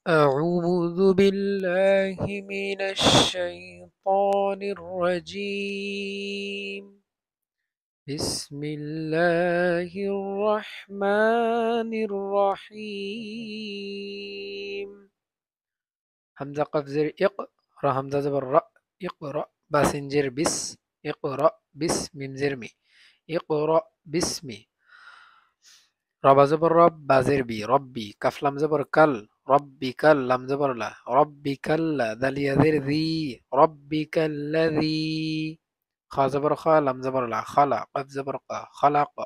أعوذ بالله من الشيطان الرجيم بسم الله الرحمن الرحيم همزة قف زر را همزة زبر را اقرأ باسنجر بس اقرأ بس ميم زر مي اقرأ باسمي رب زبر رب بازر بي ربي كف لام زبر كل ربي كل لام زبر لا ربي كلا ذل يذر ذي ربي كالذي خا زبر خا لام زبر لا خلا قف زبر قا خلق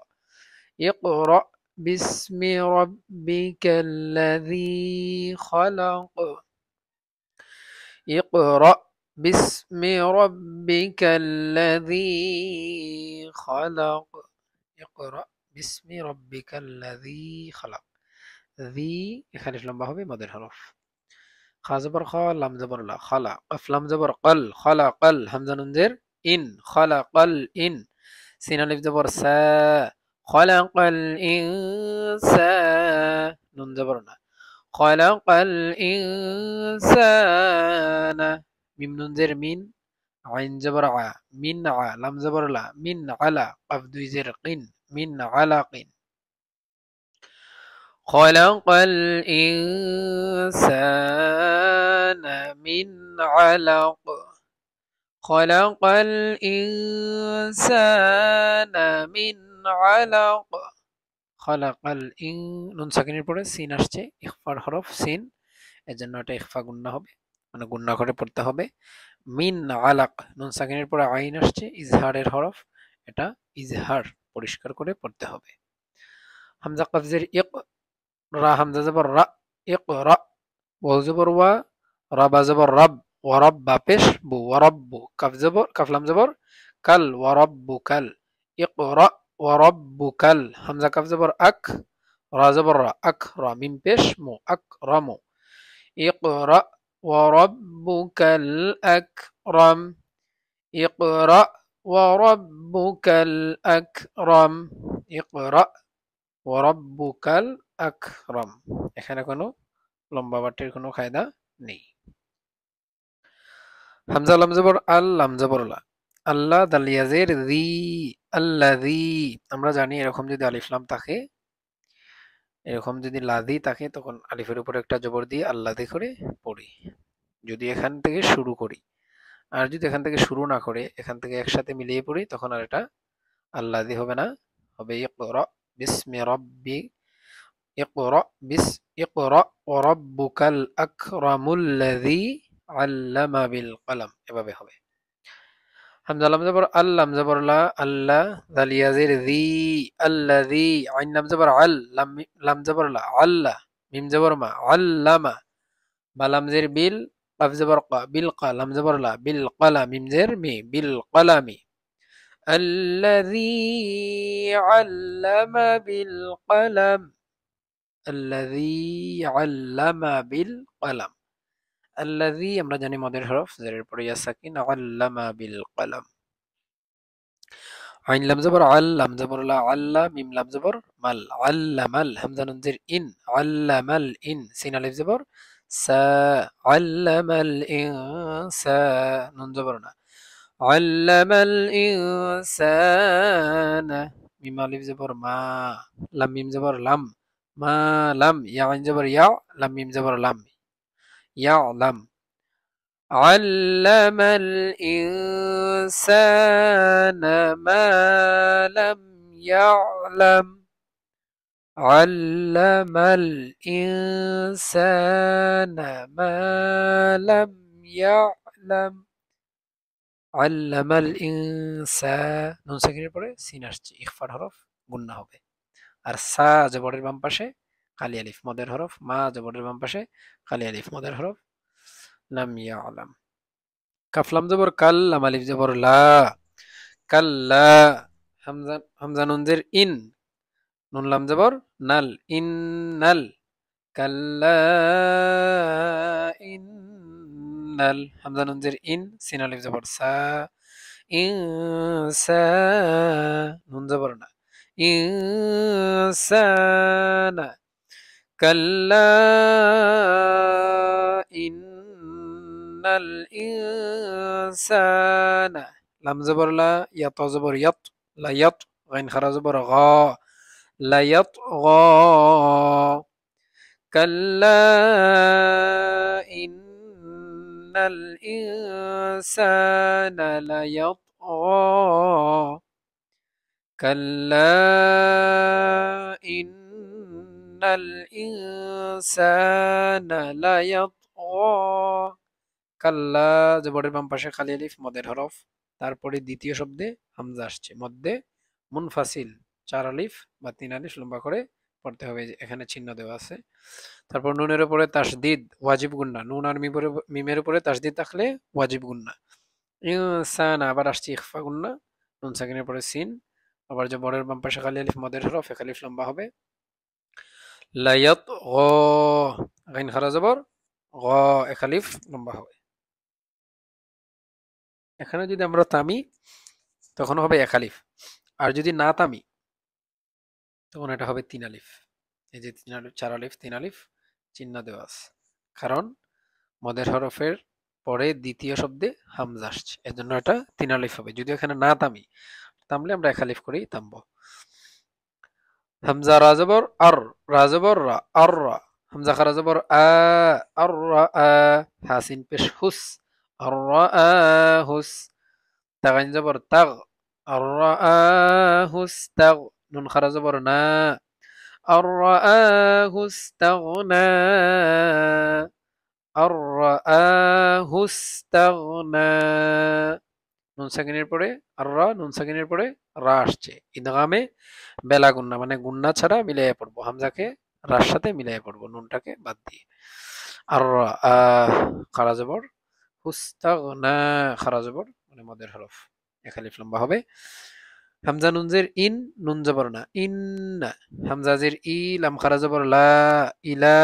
اقرأ باسم ربك الذي خلق اقرأ باسم ربك الذي خلق اقرأ باسم ربك الذي خلق ذي এখানে লম্বা হবে মদের হরফ খা জবর খ লাম জবর লা খালা কফ লাম জবর কল খালা কল হামজা নুন জের ইন খালা কল ইন সিন আলিফ জবর সা خلق الإنسان নুন জবর না خلق الإنسان মিম নুন জের মিন আইন জবর আ মিন আ লাম জবর লা মিন আলা কফ দুই জের কিন মিন আলাকিন خلق الإنسان من علق خلق الإنسان من علق خلق الإن নুন সাকিনের পরে সিন আসছে ইখফার হরফ সিন এজন্য এটা ইখফা গুন্না হবে মানে গুন্না করে পড়তে হবে মিন আলাক নুন সাকিনের পরে আইন আসছে ইজহারের হরফ এটা ইজহার পরিষ্কার করে পড়তে হবে হামজা কফজের ইক রা হামজা জবর রা ইকরা ওয়াও জবর ওয়া রা বা জবর রাব ওয়া রাব্বা পেশ বু ওয়া রাব্বু কাফ জবর কাফ লাম জবর কাল ওয়া রাব্বুকাল ইকরা ওয়া রাব্বুকাল হামজা কাফ জবর আক রা জবর রা আক রা মিম পেশ মু আকরামু ইকরা ওয়া রাব্বুকাল আকরাম ইকরা ওয়া রাব্বুকাল আকরাম ইকরা ওয়া রাব্বুকাল আকরাম এখানে কোনো লম্বা বাটের কোনো কায়দা নেই হামজা লাম জবর আল লাম জবর লা আল্লাহ দাল ইয়াজের জি আল্লাযী আমরা জানি এরকম যদি আলিফ লাম থাকে এরকম যদি লাযী থাকে তখন আলিফের উপরে একটা জবর দিয়ে আল্লাযী করে পড়ি যদি এখান থেকে শুরু করি আর যদি এখান থেকে শুরু না করে এখান থেকে একসাথে মিলিয়ে পড়ি তখন আর এটা আল্লাযী হবে না হবে ইকরা বিসমি রাব্বি ইকরা ইকরা ওয়া রাব্বুকাল আকরামুল্লাযী আল্লামা বিল কলম এভাবে হবে হামজা লাম জবর আল লাম জবর লা আল্লাহ দাল ইয়াজির জি আল্লাযী আইন লাম জবর আল লাম জবর লা আল্লাহ মিম জবর মা আল্লামা বা লাম জের বিল কাফ জবর কা বিল কা লাম জবর লা বিল কলাম মিম জের মি বিল কলামি الذي علم بالقلم الذي علم بالقلم الذي আমরা জানি মদের হরফ জেরের পরে ইয়া সাকিন আল্লামা বিল কলম আইন লাম জবর আল লাম জবর লা আল্লা মিম লাম জবর মাল আল্লামাল হামজা নুন জের ইন আল্লামাল ইন সিন আলিফ জবর সা আল্লামাল ইনসা নুন জবর না আল্লামাল ইনসানা মিম আলিফ জবর মা লাম মিম জবর লাম মা লাম ইয়া আইন জবর ইয়া লাম মিম জবর লাম ইয়ালাম علم الإنسان ما لم يعلم علم الإنسان ما لم يعلم علم الإنسان নুন সাকিনের পরে সিন আসছে ইখফার হরফ গুন্না হবে আর সা জবরের বাম পাশে কালি আলিফ মদের হরফ মা জবরের বাম পাশে কালি আলিফ মদের হরফ লাম ইয়ালাম কাফ লাম জবর কাল লাম আলিফ জবর লা কাল্লা হামজা হামজা নুন জের ইন নুন লাম জবর নাল ইন্নাল কাল্লা ইন্নাল হামজা নুন জের ইন সিন আলিফ জবর সা ইনসা নুন জবর না ইনসানা كلا ইন্নাল ইনসানা লাম জবর লা ইয়া তা জবর ইয়াত লা ইয়াত গাইন খারা জবর গা লা ইয়াত গা কাল্লা ইন্নাল ইনসানা লা ইয়াত كلا إن الإنسان ليطغى কাল্লা জবরের বাম পাশে খালি আলিফ মদের হরফ তারপরে দ্বিতীয় শব্দে হামজা আসছে মধ্যে মুনফাসিল 4 আলিফ বা 3 আলিফ লম্বা করে পড়তে হবে এখানে চিহ্ন দেওয়া আছে তারপর নুনের উপরে তাসদিদ ওয়াজিব গুন্না নুন আর মিমের উপরে তাসদিদ থাকলে ওয়াজিব গুন্না ইনসান আবার আসছে ইখফা গুন্না নুন সাকিনের পরে সিন আবার জবরের বাম পাশে খালি আলিফ মদের হরফ এক আলিফ লম্বা হবে লায়াত গ গাইন খারা জবর গ এক আলিফ লম্বা হবে এখানে যদি আমরা তামি তখন হবে এক আলিফ আর যদি না তামি তখন এটা হবে 3 আলিফ এই যে 3 আলিফ 4 আলিফ 3 আলিফ চিহ্ন দেওয়া আছে কারণ মদের হরফের পরে দ্বিতীয় শব্দে হামজা আসছে এজন্য এটা 3 আলিফ হবে যদি এখানে না তামি তামলে আমরা এক আলিফ করেই থামবো হামজা রা জবর আর রা জবর রা আর রা হামজা খারা জবর আ আর রা আ হাসিন পেশ হুস আর রা আ হুস তাগাইন জবর তাগ আর রা আ হুস তাগ নুন খারা জবর না আর রা আ হুস তাগনা আর রা আ হুস তাগনা নুন সাকিনের পরে আর রা নুন সাকিনের পরে রা আসছে ইদগামে বেলা গুন্না মানে গুন্না ছাড়া মিলাইয়া পড়বো হামজাকে রার সাথে মিলাইয়া পড়বো নুনটাকে বাদ দিয়ে আর খারা জবর হুস্তাগনা খারা জবর মানে মদের হরফ এক আলিফ লম্বা হবে হামজা নুনজের ইন নুন জবর না ইন হামজাজের ই লাম খারা জবর লা ইলা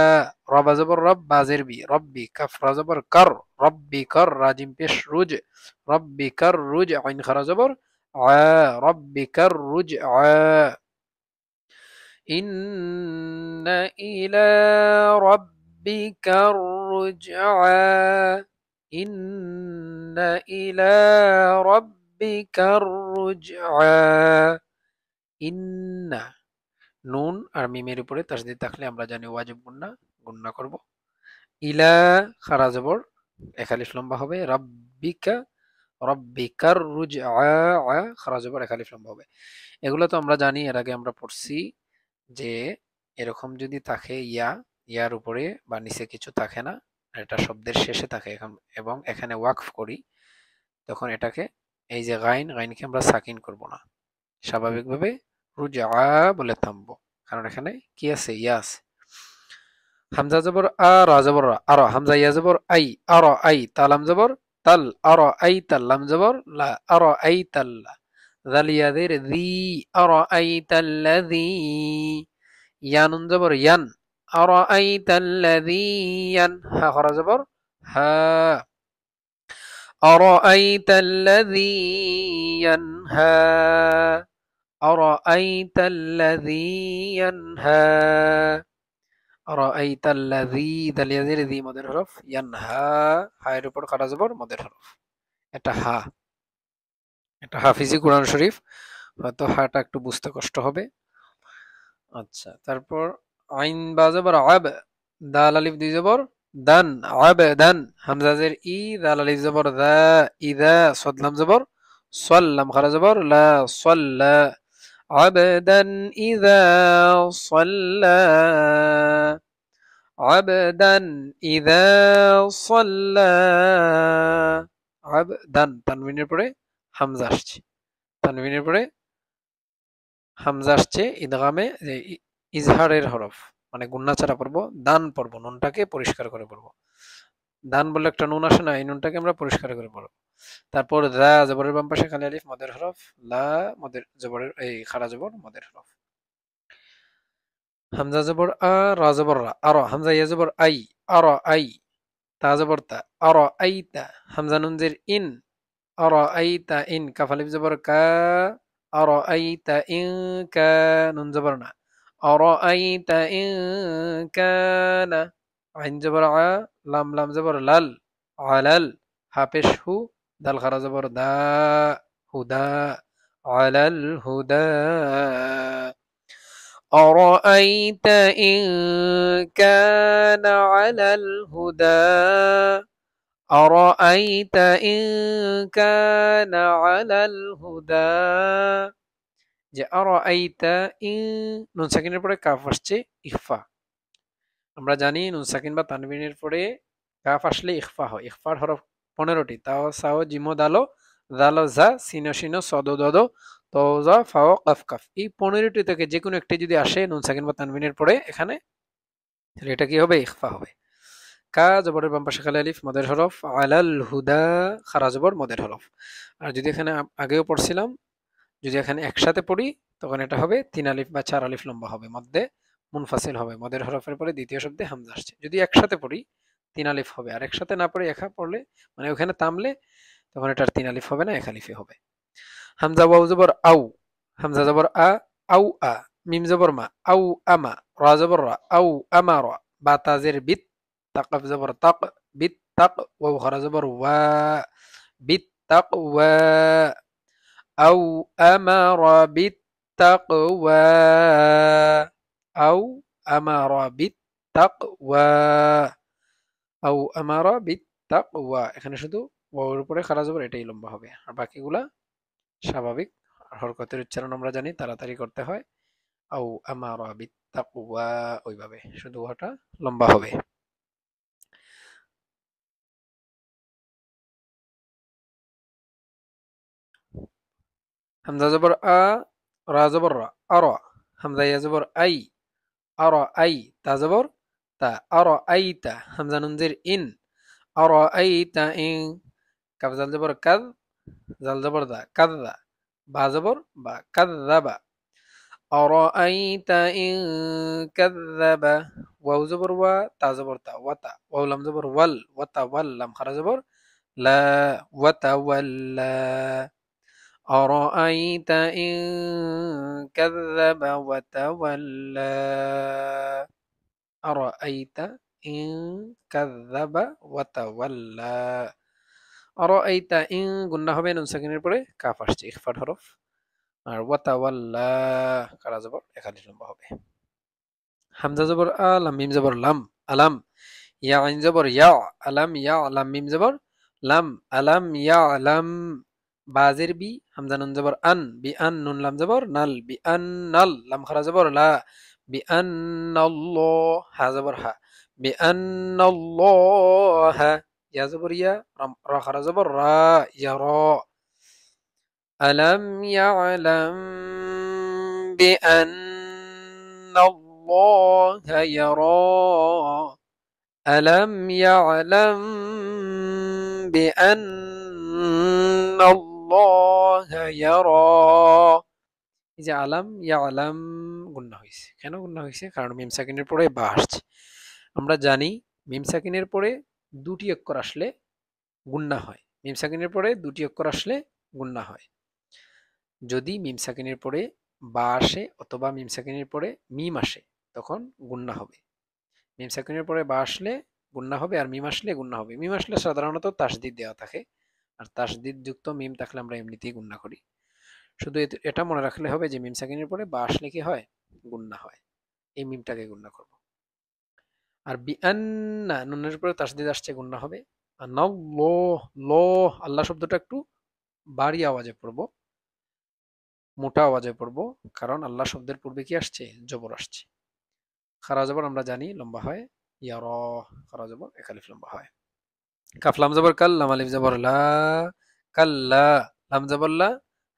রবা জবর রব বাজের বি রব্বি কাফ রা জবর কর রব্বি কর রাজিম পেশ রুজ রব্বি কর রুজ আইন খারা জবর আ রব্বি কর রুজ আ إن إلى ربك الرجعى إن إلى ربك الرجعى إن নুন আর মিমের উপরে তাসদিদ থাকলে আমরা জানি ওয়াজিব গুন্না গুন্না করব ইলা খারা জবর এক আলিফ লম্বা হবে রাব্বিকা রব্বিকার রুজআ খারা জবর এক আলিফ লম্বা হবে এগুলো তো আমরা জানি এর আগে আমরা পড়ছি যে এরকম যদি থাকে ইয়ার উপরে বা নিচে কিছু থাকে না এটা শব্দের শেষে থাকে এবং এখানে ওয়াকফ করি তখন এটাকে এই যে গাইনকে আমরা সাকিন করব না স্বাভাবিকভাবে রুজআ বলে থামবো কারণ এখানে কি আছে ইয়া আছে হামজা জবর আ রা জবর রা আর হামজা ইয়া জবর আই আর আই তালাম জবর তাল আর আই তাল্লাম জবর লা আর আই তাল্লা যালিয়াদের দি আর আই তাল্লাযী ইয়ানুন জবর ইয়ান আর আই তাল্লাযী ইয়ান হা খরা জবর হা আর আই তাল্লাযী ইয়ানহা আর আই তাল্লাযী ইয়ানহা أرأيت الذي দালিয়াজের দি মদের হরফ ইয়ানহা হায়ের উপর খারা জবর মদের হরফ এটা হাফিজি কোরআন শরীফ হয়তো হাটা একটু বুঝতে কষ্ট হবে আচ্ছা তারপর আইন বা জবর আব দাল আলিফ দুই জবর দান আবদান হামজাজের ই দাল আলিফ জবর দা ইদা সদলাম জবর সাল্লাম খারা জবর লা সাল্লা عبدا إذا صلى عبدا إذا صلى عبدا তানবিনের পরে হামজা আসছে তানবিনের পরে হামজা আসছে ইদগামে ইজহারের হরফ মানে গুন্না ছাড়া পড়বো দান পড়বো নুনটাকে পরিষ্কার করে পড়বো দান বলে একটা নুন আসে না এই নুনটাকে আমরা পরিষ্কার করে পড়বো তারপর দা জবরের বাম পাশে খালি আলিফ মদের হরফ লা মদের জবরের এই খাড়া জবর মদের হরফ হামজা জবর আ রা জবর রা আর হামজা ইয়া জবর আই আর আই তা জবর তা আর আইতা হামজা নুন জের ইন আর আইতা ইন কাফ আলিফ জবর কা আর আইতা ইন কা নুন জবর না আর আইতা ইন কানা আইন জবর আ লাম লাম জবর লাল আলাল, হাপেশ হু, দাল খারা জবর দা, হুদা, আলাল হুদা। أرأيت إن كان على الهدى أرأيت إن كان على الهدى যে আরাআইতা ইন, নুন সাকিনের পরে কাফ আসছে ইখফা। আমরা জানি নুন সাকিন বা তানবিনের পরে কাফ আসলে ইখফা হয়। ইখফার হরফ 15টি, তাও সাও জিমো দালো দালো জা সিনো সিনো সদো দদো তওজা ফাও কাফ কাফ, এই 15টি থেকে যে কোনো একটি যদি আসে নুন সাকিন বা তানবিনের পরে এখানে, তাহলে এটা কি হবে? ইখফা হবে। কা জবরের বাম পাশে খালি আলিফ মদের হরফ, আলাল হুদা খারা জবর মদের হরফ। আর যদি এখানে আগেও পড়ছিলাম, যদি এখানে একসাথে পড়ি তখন এটা হবে 3 আলিফ বা 4 আলিফ লম্বা হবে, মধ্যে মুনফাসিল হবে, মদের হরফের পরে দ্বিতীয় শব্দে হামজা আসছে। যদি একসাথে পড়ি 3 আলিফ হবে, আর একসাথে না পড়ে একা পড়লে মানে ওখানে থামলে তখন এটার 3 আলিফ হবে না, এক আলিফে হবে। হামজা ওয়াও জবর আউ, হামজা জবর আ, আউ আ, মিম জবর মা, আউ আমা, রা জবর রা, আউ আমারা, বা তাজের বিত, তাকাফ জবর তাক, বিত তাক, ওয়াও খারা জবর ওয়া, বিত তাক ওয়া, আউ আমারা বিত তাকওয়া, আউ আমারা বিত তাকওয়া, আউ আমারা বিত তাকওয়া। এখানে শুধু ওয়াওর উপরে খারা জবর, এটাই লম্বা হবে, আর বাকিগুলা স্বাভাবিক। হরকতের উচ্চারণ আমরা জানি, তাড়াতাড়ি করতে হয়। আউ আমারা বিত তাকওয়া, ওইভাবে শুধু ওটা লম্বা হবে। হামজা জবর আ, রা জবর রা, আরা, হামজা ইয়া জবর আই, আরা আই, তা জবর তা, আরা আইতা, হামজা নুন জের ইন, আরা আইতা ইন, কাফ জাল জবর কাদ, জাল জবর দা, কাদদা, বা জবর বা, কাদদাবা, আরা আইতা ইন কাদদাবা, ওয়াও জবর ওয়া, তা জবর তা, ওয়াতা, ওয়াও লাম জবর ওয়াল, ওয়াতা ওয়াল, লাম খারা জবর লা, ওয়াতা ওয়াল্লা, أرأيت إن كذب وتولى أرأيت إن كذب وتولى أرأيت إن গুন্না হবে নুন সাকিনের পরে কাফ আসছে ইখফার হরফ, আর ওয়াতাওয়াল্লা কারা জবর একালিফ লম্বা হবে। হামজা জবর আ, লাম মিম জবর লাম, আলাম, ইয়া আইন জবর ইয়া, আলাম ইয়া, লাম মিম জবর লাম, আলাম ইয়া আলাম, বাজের বি, হামজা নুন জবর আন, বি আন, নুন লাম জবর নাল, বি আন নাল, লাম খারা জবর লা, বি আন আল্লাহ, হা জবর হা, বি আন আল্লাহ, ইয়া জবর ইয়া, রা খারা জবর রা, ইয়া র, আলাম ইয়ালাম বি আন আল্লাহ ইয়ারা, ألم يعلم بأن الله يرى। এই যে আলাম ইয়ালাম গুন্না হয়েছে, কেন গুন্না হয়েছে? কারণ মিম সাকিনের পরে বা আসছে। আমরা জানি মিম সাকিনের পরে দুটি অক্ষর আসলে গুন্না হয়, মিম সাকিনের পরে দুটি অক্ষর আসলে গুন্না হয়। যদি মিম সাকিনের পরে বা আসে অথবা মিম সাকিনের পরে মিম আসে তখন গুন্না হবে। মিম সাকিনের পরে বা আসলে গুন্না হবে, আর মিম আসলে গুন্না হবে। মিম আসলে সাধারণত তাসদিদ দেওয়া থাকে, আর তাসদিদ যুক্ত মিম থাকলে আমরা এমনিতেই গুন্না করি। শুধু এটা মনে রাখলে হবে যে মিম সাকিনের পরে বা আসলে কি হয়? গুন্না হয়। এই মিমটাকে গুন্না করব। আর বিআন্না, নুনের উপরে তাসদিদ আসছে, গুন্না হবে। আর নাও লো, লো, আল্লাহ শব্দটা একটু বাড়ি আওয়াজে পড়বো, মোটা আওয়াজে পড়বো, কারণ আল্লাহ শব্দের পূর্বে কি আসছে? জবর আসছে। খারা জবর আমরা জানি লম্বা হয়, ইয়ার, খারা জবর একালিফ লম্বা হয়। কাফ লাম জবর কাল, লাম আলিফ জবর লা, কাল্লা, লাম জবর লা,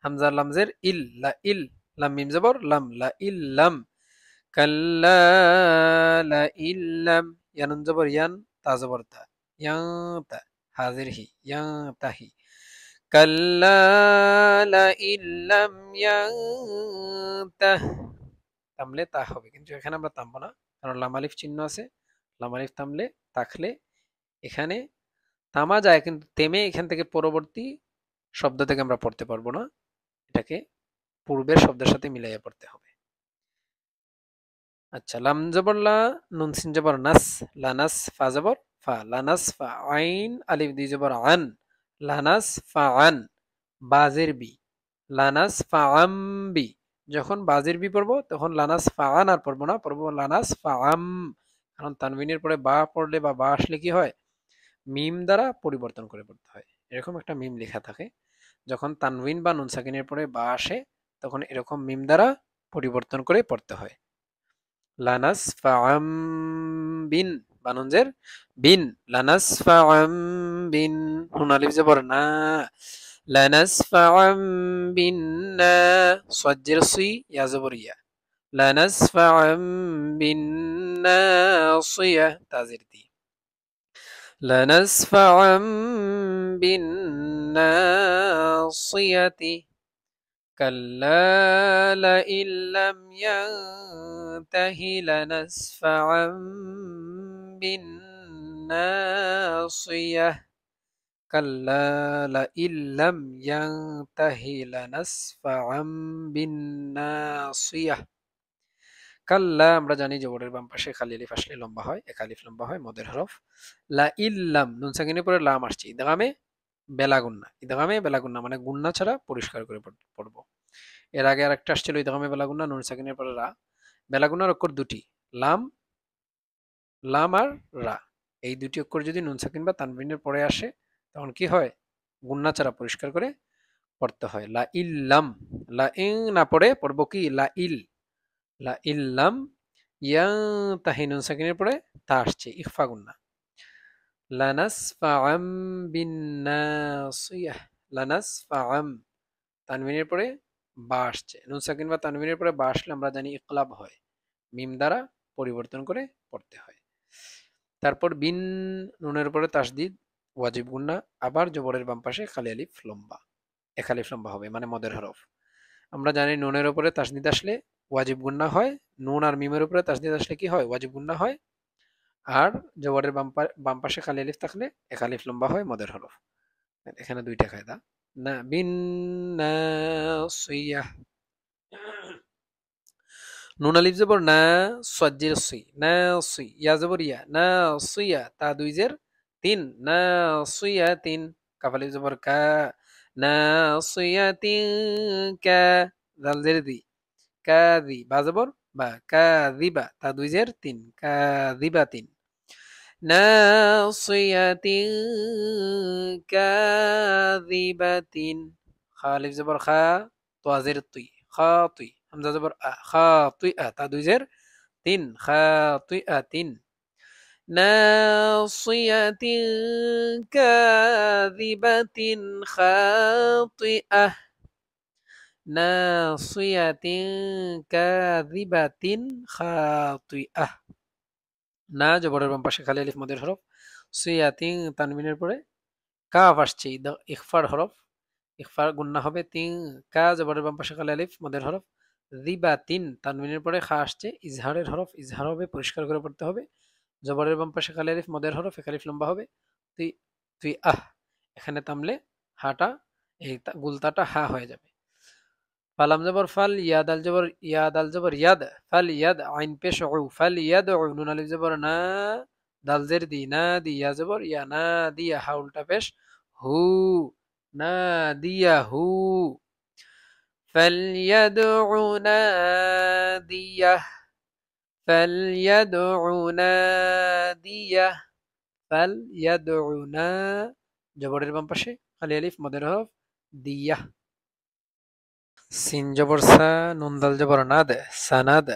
হামজা লামজের ইল, লা ইল, লাম মিম জবর লাম, লা ইল্লাম, কাল্লা লা ইল্লাম, ইয়ানুন জবর ইয়ান, তা জবর তা, ইয়ান তা, হাজির হি, ইয়ান তাহি, কাল্লা লা ইল্লাম ইয়ান্তাহ, থামলে তা হবে, কিন্তু এখানে আমরা থামবো না, কারণ লাম আলিফ চিহ্ন আছে। লাম আলিফ থামলে, থাকলে এখানে থামা যায়, কিন্তু থেমে এখান থেকে পরবর্তী শব্দ থেকে আমরা পড়তে পারবো না, এটাকে পূর্বের শব্দের সাথে মিলাইয়া পড়তে হবে। আচ্ছা, লাম জবর লা, নুন সিন জবর নাস, লানাস, ফা জবর লানাসফা আইন আলিফ দুই জবর আন লানাসফা আন বাজের বি লানাসফা বি যখন বাজের বি পড়বো তখন লানাসফা আন আর পড়বো না, পড়বো লানাসফা কারণ তানবিনের পরে বা পড়লে বা বা আসলে কি হয়, মিম দ্বারা পরিবর্তন করে পড়তে হয়। এরকম একটা মিম লেখা থাকে, যখন তানবিন বা নুন সাকিনের পরে বা আসে তখন এরকম মিম দ্বারা পরিবর্তন করে পড়তে হয়। লানাসফাআম বিন বানুনজের বিন লানাসফাআম বিন নুন আলিফ জবর না লানাসফাআম বিন না সজ্জের সুই ইয়া জবর ইয়া লানাসফাআম বিন নাসিয়া তাজির দি لنسفعا بالناصية كلا لئن لم ينته لنسفعا بالناصية كلا لئن لم ينته لنسفعا بالناصية কাল্লা আমরা জানি জবরের বাম পাশে খালি আলিফ আসলে লম্বা হয়, এক আলিফ লম্বা হয় মদের হরফ। লা ইল্লাম নুন সাকিনের পরে লাম আসছে, ইদগামে বেলাগুন্না, ইদগামে বেলাগুন্না মানে গুন্না ছাড়া পরিষ্কার করে পড়বো। এর আগে আরেকটা আসছিল ইদগামে বেলাগুন্না নুন সাকিনের পরে রা, বেলাগুন্নার অক্ষর দুটি, লাম লাম আর রা, এই দুটি অক্ষর যদি নুন সাকিন বা তানবিনের পরে আসে তখন কি হয়, গুন্না ছাড়া পরিষ্কার করে পড়তে হয়। লা ইল্লাম, লা ইং না পড়ে পড়বো কি লা ইল, লা ইল্লাম ইয়ানতাহি নুন সাকিনের পরে তা আসছে ইখফা গুন্না। লানাসফাআম বিন্নাসিয়াহ লানাসফাআম তানবিনের পরে বা আসছে, নুন সাকিন বা তানবিনের পরে বা আসলে আমরা জানি ইকলাব হয়, মিম দ্বারা পরিবর্তন করে পড়তে হয়। তারপর বিন নুনের উপরে তাসদিদ ওয়াজিব গুন্না, আবার জবরের বাম পাশে খালি আলিফ লম্বা, এক আলিফ লম্বা হবে মানে মদের হরফ। আমরা জানি নুনের উপরে তাসদিদ আসলে ওয়াজিব গুন্না হয়, নুন আর মিমের উপরে তাসদিদ আসলে কি হয়, ওয়াজিব গুন্না হয়। আর জবরের বাম পাশে খালি আলিফ থাকলে এক আলিফ লম্বা হয় মদের হরফ। এখানে দুইটা কায়দা। না বিন নাসিয়াহ নুন আলিফ জবর না সজ্জের সুই না সুই ইয়া জবর ইয়া না সুইয়া তা দুই জের তিন না সুইয়া তিন কাফ আলিফ জবর কা না সুইয়া তিন কা দাল জের দি কা দি বা জবর বা কা দিবা তা দুই জের তিন কা দিবা তিন নাসিয়াতিন কাযিবাতিন খা আলিফ জবর খা তো জের তুই খা তুই হামজা জবর আ খা তুই আ তা দুই জের তিন খা তুই আ তিন নাসিয়াতিন কাযিবাতিন খাতিআহ নাসিয়াতিন কাযিবাতিন খাতিআহ না জবরের বাম পাশে খালি আলিফ মদের হরফ, সিয়াতিন তানবিনের পরে কাফ আসছে ইখফার হরফ, ইখফার গুন্না হবে তিন, কা জবরের বাম পাশে খালি আলিফ মদের হরফ, রিবা তিন তানবিনের পরে খা আসছে ইজহারের হরফ, ইজহার হবে পরিষ্কার করে পড়তে হবে। জবরের বাম পাশে খালি আলিফ মদের হরফ, এক আলিফ লম্বা হবে। তুই তুই এখানে তামলে হাটা এই গুলতাটা হা হয়ে যাবে। ফালাম জবর ফাল ইয়াদ আল জবর ইয়াদ ফাল ইয়াদ আইন পেশ উ ফাল ইয়াদ নুন আলিফ জবর না দাল জের দি না দি ইয়া জবর ইয়া না দিয়া হা উল্টা পেশ হু না দিয়া হু ফালইয়াদউ নাদিয়াহ ফালইয়াদউ নাদিয়াহ ফালইয়াদউ না জবরের বাম পাশে খালি আলিফ মদের হরফ দিয়াহ সিন জবর সা নুন দাল জবর নাদ সানাদ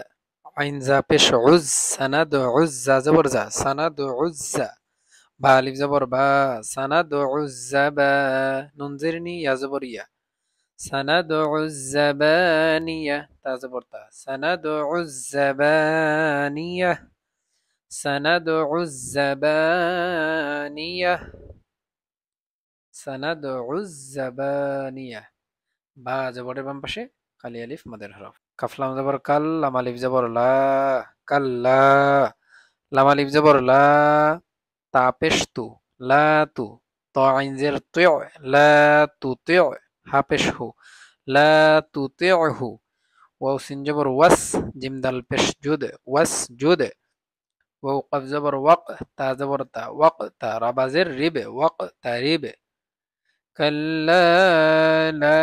আইন জা পেশ উজ সানাদ উজ্জা জবর জা সানাদ উজ্জা বা আলিফ জবর বা সানাদ উজ্জা বা নুন জেরনি ইয়া জবর ইয়া সানাদ উজ্জাবানিয়া তা জবর তা সানাদ উজ্জাবানিয়া সানাদ উজ্জাবানিয়া সানাদ উজ্জাবানিয়া বা জবরের বাম পাশে খালি আলিফ মাদের হরফ। কাফলাম জবর কাল লাম আলিফ জবর লা কাল্লা লাম আলিফ জবর লা তা পেশ তু লা তু ত আইন জের তুয় লা তু তুয় হা পেশ হু লা তু তুয় হু ওয়াও সিন জবর ওয়াস জিম দাল পেশ জুদ ওয়াস জুদ ওয়াও কাফ জবর ওয়াক, তা জবর তা, ওয়াক তা, রা বা জের রিবে, ওয়াক তা রিবে। কাল্লা লা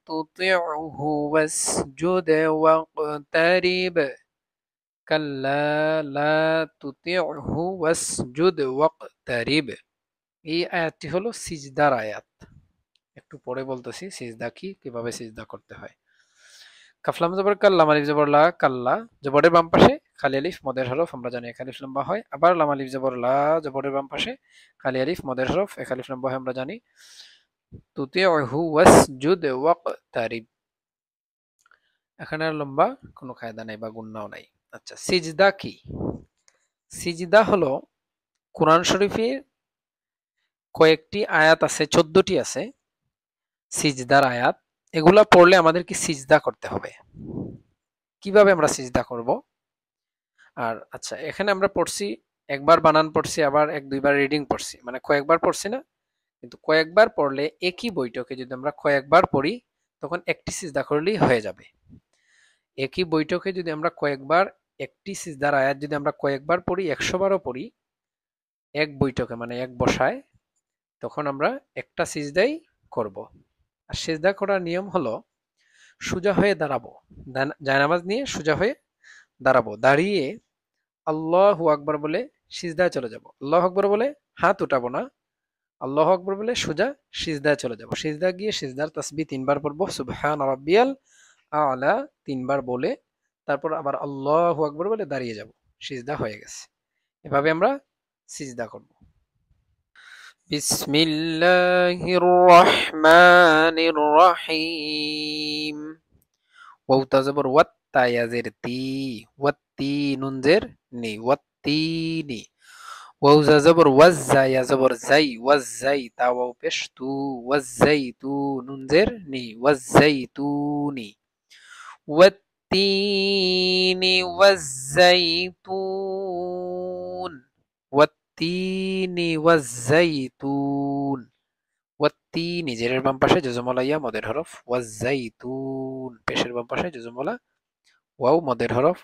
তুতিউহু ওয়াসজুদ ওয়াকতারিব। কাল্লা লা তুতিউহু ওয়াসজুদ ওয়াকতারিব। এই আয়াতটি হলো সিজদার আয়াত। একটু পরে বলতেছি সিজদা কি, কিভাবে সিজদা করতে হয়। কাফলাম জবর কাল, লাম আলিফ জবর লা, কাল্লা। জবরের বাম পাশে খালি আলিফ মদের হরফ, আমরা জানি এক আলিফ লম্বা হয়। আবার লাম আলিফ জবর লা, জবরের বাম পাশে খালি আলিফ মদের হরফ, এক আলিফ লম্বা হয়, আমরা জানি। তুতিউহু ওয়াসজুদ ওয়াকতারিব। এখানে আর লম্বা কোনো কায়দা নাই বা গুণনাও নাই। আচ্ছা, সিজদা কি? সিজদা হলো কোরআন শরীফের কয়েকটি আয়াত আছে, 14টি আছে সিজদার আয়াত। এগুলা পড়লে আমাদেরকে সিজদা করতে হবে। কিভাবে আমরা সিজদা করব? আর আচ্ছা, এখানে আমরা পড়ছি, একবার বানান পড়ছি, আবার এক দুইবার রিডিং পড়ছি, মানে কয়েকবার পড়ছি না। কিন্তু কয়েকবার পড়লে একই বইটাকে যদি আমরা কয়েকবার পড়ি, তখন একটি সিজদা করলেই হয়ে যাবে। একই বইটাকে যদি আমরা কয়েকবার, একটি সিজদার আয়াত যদি আমরা কয়েকবার পড়ি, 100 বারও পড়ি, এক বইটাকে মানে এক বসায়, তখন আমরা একটা সিজদাই করব। আর সিজদা করার নিয়ম হলো সোজা হয়ে দাঁড়াবো, জায়নামাজ নিয়ে সোজা হয়ে দাঁড়াবো, দাঁড়িয়ে আল্লাহু আকবার বলে সিজদায় চলে যাব। আল্লাহু আকবার বলে হাত উঠাবো না, আল্লাহু আকবার বলে সোজা সিজদায় চলে যাব। সিজদা গিয়ে সিজদার তাসবিহ 3 বার পড়বো, সুবহান রাব্বিয়াল আলা 3 বার বলে, তারপর আবার আল্লাহু আকবার বলে দাঁড়িয়ে যাব। সিজদা হয়ে গেছে। এভাবে আমরা সিজদা করব। বিসমিল্লাহির রহমানির রহিম। ওয়াও তা জবর ওয়াত, তা ইয়া জের তি, ওয়াত্তি, নুন জের নি, ওয়াত্তিনি। ওয়াও জা জবর ওয়াজ, জা ইয়া জবর জাই, ওয়াজ্জাই, তা ওয়াও পেশ তু, ওয়াজ্জাইতু, নুন জের নি, ওয়াজ্জাইতুনি। ওয়াত্তিনি ওয়াজ্জাইতুন, ওয়াত্তিনি ওয়াজ্জাইতুন। ওয়াত্তিনি জেরের বাম পাশে জজমলা ইয়া মদের হরফ, ওয়াজ্জাইতুন পেশের বাম পাশে জজমলা ওয়াও মদের হরফ।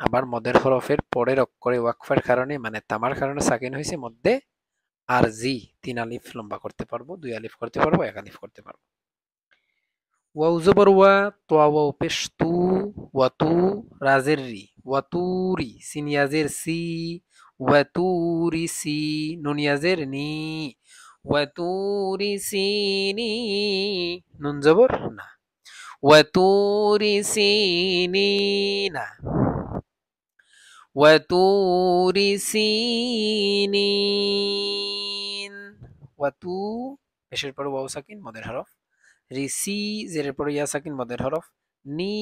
আবার মদের হরফের পরের অক্ষরে ওয়াকফের কারণে মানে তামার কারণে সাকিন হয়েছে মধ্যে, আর জি 3 আলিফ লম্বা করতে পারবো, 2 আলিফ করতে পারবো, 1 আলিফ করতে পারবো। ওয়াও জবর ওয়া, তোয়া ওয়াও পেশ তু, ওয়াতু, রাজের রি, ওয়াতুরি, সিনিয়াজের সি, ওয়াতুরি সি, নুনিয়াজের নি, ওয়াতুরি সিনি, নুন জবর না, ওয়াতুরি সিনিনা, ওয়াতুরি সিনিন। ওয়াতু পেশের পর ওয়াও সাকিন মদের হরফ, রিসি জেরের পরে ইয়া সাকিন মদের হরফ, নি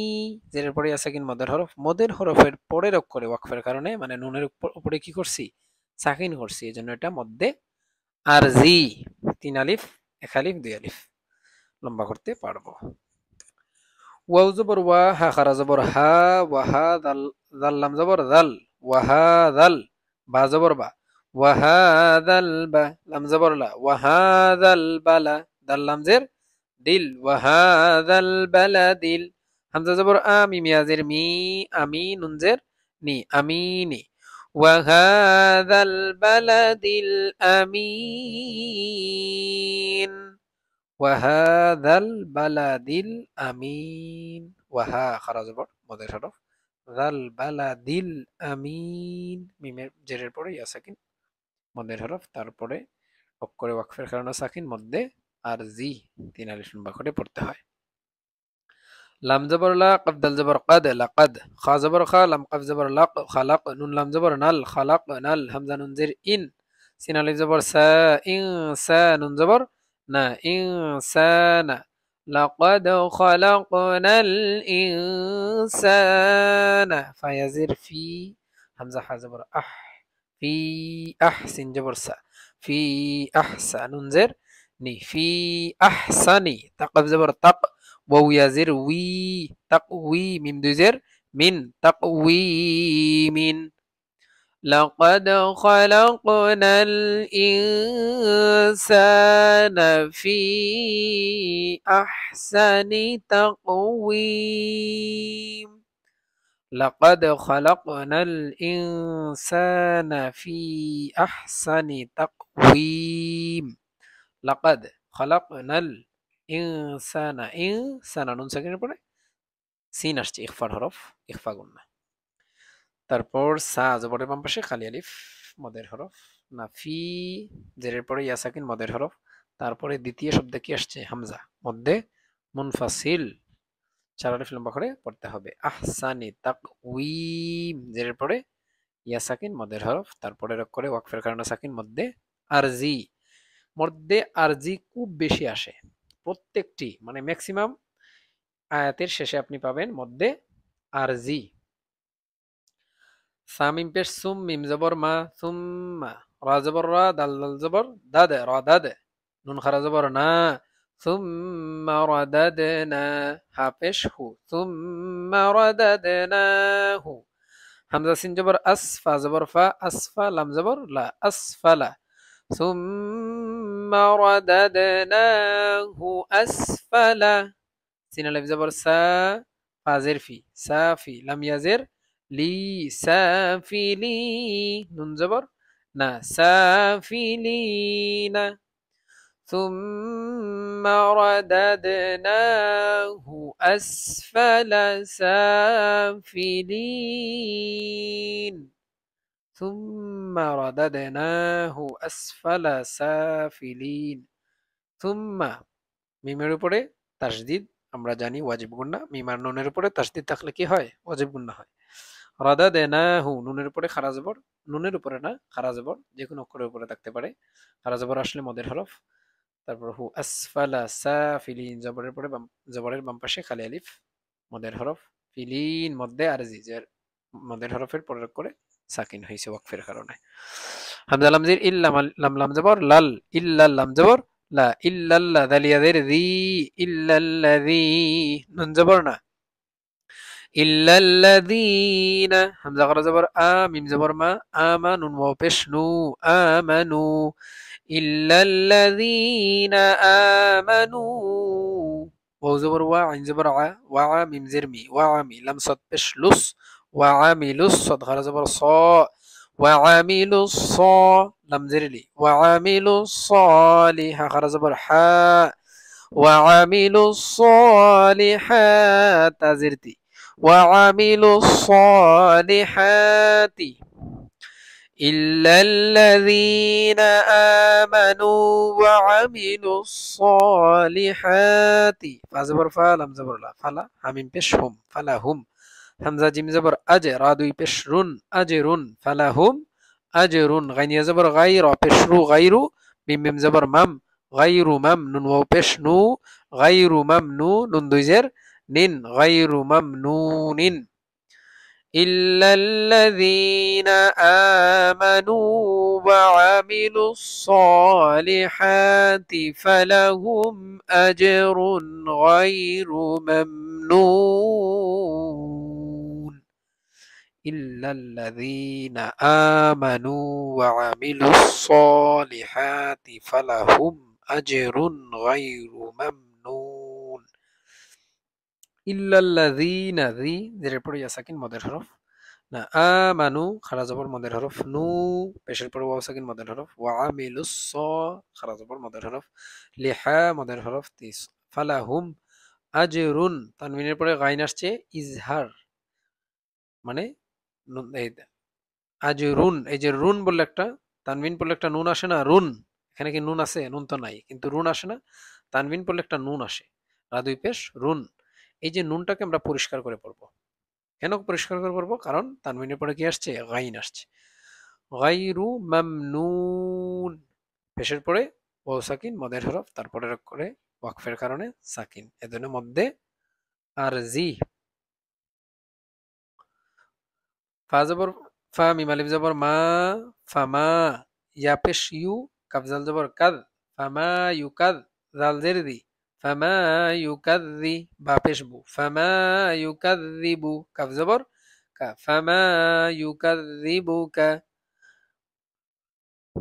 জেরের পরে ইয়া সাকিন মদের হরফ। মদের হরফের পরের অক্ষরে ওয়াকফের কারণে মানে নুনের উপরে কি করছি, সাকিন করছি, এজন্য এটা মধ্যে। আর জি 3 আলিফ, 1 আলিফ, 2 আলিফ লম্বা করতে পারবো। ওয়াও জবর ওয়া, হা খারা জবর হা, ওয়াহা দাল, দাল লাম জবর দাল, ওয়াহা দাল, বা জবর বা, ওয়াহা দাল বা, লাম জবর লা, ওয়াহা দাল বালা, দাল লাম জের দিল, ওয়াহা দাল বালা দিল। হামজা জবর আ, মিম ইয়াজের মি, আমি, নুন জের নি, আমিনি। ওয়াহা দাল বালা দিল আমিন, ওয়াহাদাল বালাদিল আমিন। ওয়াহা খারা জবর মদের হরফ, দাল বালাদিল আমিন, মিমের জেরের পরে ইয়া সাকিন মদের হরফ, তারপরে অক্ষরে ওয়াকফের কারণে সাকিন মধ্যে, আর জি 3 আলিফ লম্বা করে পড়তে হয়। লাম জবর লা, কফ দাল জবর কাদ, লাকাদ, খা জবর খা, লাম কফ জবর লাক, খালাক, নুন লাম জবর নাল, খালাক নাল, হামজা নুন জের ইন, সিন আলিফ জবর সা, ইন সা, নুন জবর না, ইনসানা। লাকাদ খালাকনাল ইনসানা, ফা ইয়াজির ফি, হামজা হা জবর আহ, ফি আহ, সিন জবর সা, ফি আহসা, নুন জের নি, ফি আহসানি। তা কফ জবর তাক, ওয়াও ইয়াজির উই, তাকউই, মিম দুই জের মিন, তাকউইমিন। لقد خلقنا الإنسان في أحسن تقويم. লাকাদ খালাকনাল ইনসানা ফি আহসানি তাকওয়িম। লাকাদ খালাকনাল ইনসানা, ইনসানা নুন সাকিনের পরে সিন আসছে, ইখফার হরফ, ইখফা গুন্না। তারপর সা জবরের বাম পাশে খালি আলিফ মদের হরফ, না ফি জেরের পরে ইয়া সাকিন মদের হরফ। তারপরে দ্বিতীয় শব্দ কি আসছে? হামজা, মধ্যে মুনফাসিল, চার আলিফ লম্বা করে পড়তে হবে। আহসানি তাকওয়িম জেরের পরে ইয়া সাকিন মদের হরফ, তারপরে রক করে ওয়াকফের কারণে সাকিন মধ্যে আরজি। মধ্যে আরজি খুব বেশি আসে, প্রত্যেকটি মানে ম্যাক্সিমাম আয়াতের শেষে আপনি পাবেন মধ্যে আরজি। সামিম পেশ সুম, মিম জবর মা, সুম্মা, রা জবর রা, দাল দাল জবর দাদ, রা দাদ, নুন খারা জবর না, সুম্মা রাদাদনা, হা পেশ হু, সুম্মা রাদাদনাহু। হামজা সিন জবর আস, ফা জবর ফা, আসফা, লাম জবর লা, আসফালা, সুম্মা রাদাদনাহু আসফালা। সিন আলিফ জবর সা, ফা জের ফি, সাফি, লাম ইয়াজের লি, সাফিলি, নুন জবর না, সাফিলিনা, ثم رددناه أسفل سافلين، ثم رددناه أسفل سافلين। ثم মিমের উপরে তাসদিদ আমরা জানি ওয়াজিব গুন্না, মিম আর নুনের উপরে তাসদিদ থাকলে কি হয়? ওয়াজিব গুন্না হয়। রাদাদনাহু নুনের উপরে খারা জবর, নুনের উপরে না খারা জবর, যে কোনো অক্ষরের উপরে থাকতে পারে, খারা জবর আসলে মদের হরফ। তারপর হু আসফালা সাফিলিন জবরের পরে জবরের বাম পাশে খালি আলিফ মদের হরফ, ফিলিন মধ্যে আরজি, যে মদের হরফের পরে করে সাকিন হয়েছে ওয়াকফের কারণে। হামজা লামজির ইল্লা, লাম লাম জবর লাল, ইল্লা লাম জবর লা, ইল্লাল্লা, দালিয়াদের দি, ইল্লাল্লাযী, নুন জবর না, ইল্লাল্লাযীনা, হামজা করা জবর আ, মিম জবর মা, আমা, নুন ওয়াও পেশ নু, আমানু, ইল্লাল্লাযীনা আমানু। ওয়াও জবর ওয়া, আইন জবর আ, ওয়া মিম জের মি, ওয়া আমি, লাম সাদ পেশ লুস, ওয়া আমিলুস, সাদ করা জবর স, ওয়া আমিলুস স, লাম জের লি, ওয়া আমিলুস সালিহা, করা জবর হা, ওয়া আমিলুস সালিহাত, তাজিরতি, وعملوا الصالحات إلا الذين آمنوا وعملوا الصالحات، فزبر فا لم زبر لا، فلا همين بشهم فلا هم، همزة جيم زبر أجر، رادوي بشرون أجرون، فلا هم أجرون، غين زبر غير بشرو غير، ميم ميم زبر مم، غير ممنون، وو بشنو غير ممنون، نون دويزر نين، غير ممنون. إلا الذين آمنوا وعملوا الصالحات فلهم أجر غير ممنون. إلا الذين آمنوا وعملوا الصالحات فلهم أجر غير ممنون। ইল্লাল্লাযীনা, যী জেরের পরে ইয়া সাকিন মদের হরফ, না আমানু খারা জবর মদের হরফ, নু পেশের পরে ওয়াও সাকিন মদের হরফ, ওয়া আমিলুস স খারা জবর মদের হরফ, লিহা মদের হরফ, তিস, ফালাহুম আজরুন, তানবিনের পরে গাইন আসছে ইজহার, মানে আজরুন, এই যে রুন বললে একটা, তানবিন পড়লে একটা নুন আসে না, রুন, এখানে কি নুন আছে? নুন তো নাই, কিন্তু রুন আসে না, তানবিন পড়লে একটা নুন আসে, রাদুই পেশ রুন। এই যে নুনটাকে আমরা পরিষ্কার করে পড়বো। কেন পরিষ্কার করে পড়বো? কারণ তানবিনের পরে কি আসছে? গাইন আসছে। গাইরু মামনুন, পেশের পরে ও সাকিন মদের হরফ, তারপরে করে ওয়াকফের কারণে সাকিন, এজন্য মধ্যে আর জি। ফা জবর ফা, মিম আলিফ জবর মা, ফামা, ইয়া পেশ ইউ, কাফ জাল জবর কাদ, ফামা ইউকাদ, জাল জের দি, ফামা ইউকাদ্দি, বা পেশ বু, ফামা ইউকাদ্দিবু, কাফ জবর কা, ফামা ইউকাদ্দিবুকা,